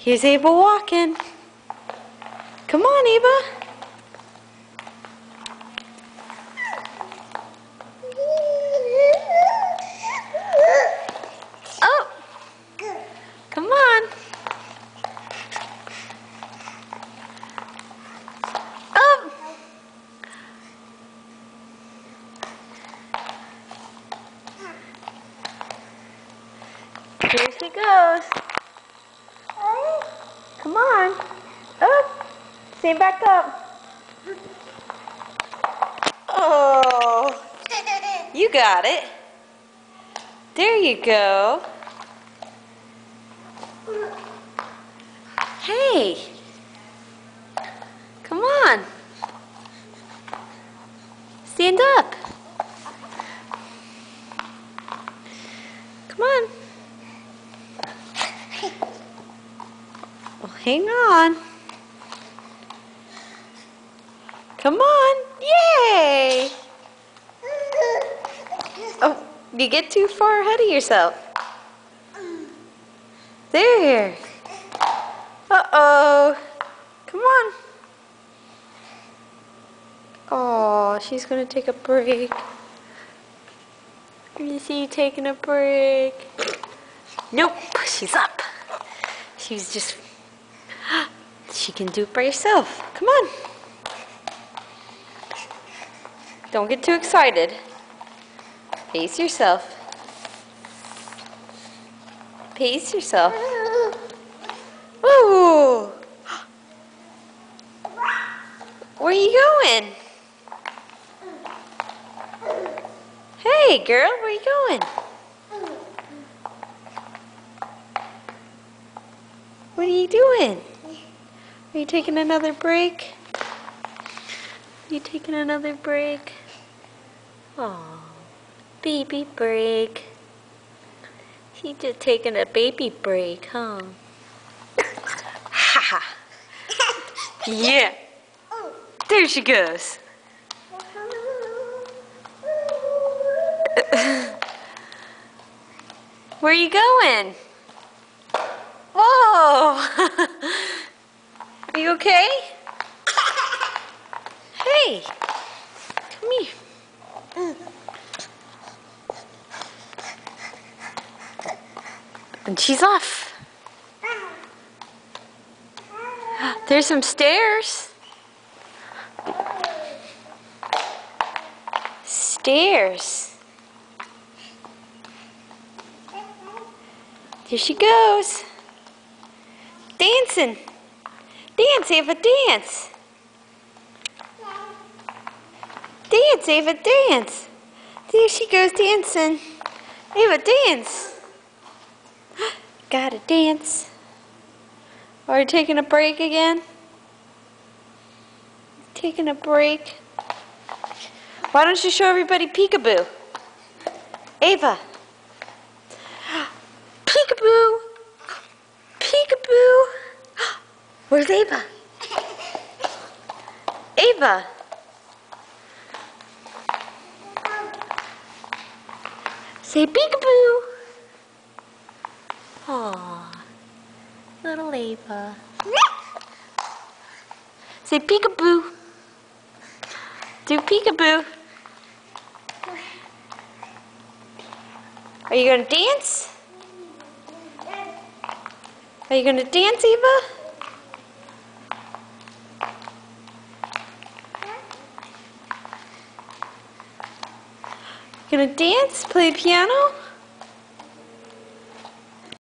Here's Ava walking. Come on, Ava. Oh, come on. Oh. Here she goes. Come on. Up. Stand back up. Oh. You got it. There you go. Hey. Come on. Stand up. Come on. Well, hang on. Come on. Yay! Oh, you get too far ahead of yourself. There. Uh-oh. Come on. Oh, she's going to take a break. You see you taking a break. Nope, she's up. She's just... She can do it by herself. Come on. Don't get too excited. Pace yourself. Pace yourself. Ooh. Where are you going? Hey, girl, where are you going? What are you doing? Are you taking another break? Are you taking another break? Oh, baby break. She's just taking a baby break, huh? Ha ha. Yeah. There she goes. Where are you going? Whoa! Are you okay? Hey! Come here. And she's off. There's some stairs. Stairs. Here she goes. Dancing. Dance, Ava, dance. Dance, Ava, dance. There she goes dancing. Ava, dance. Gotta dance. Are you taking a break again? Taking a break. Why don't you show everybody peekaboo? Ava. Peekaboo. Peekaboo. Where's Ava? Ava. Say peekaboo. Aw, little Ava. Say peekaboo. Do peekaboo. Are you gonna dance? Are you gonna dance, Eva? Gonna dance? Play the piano?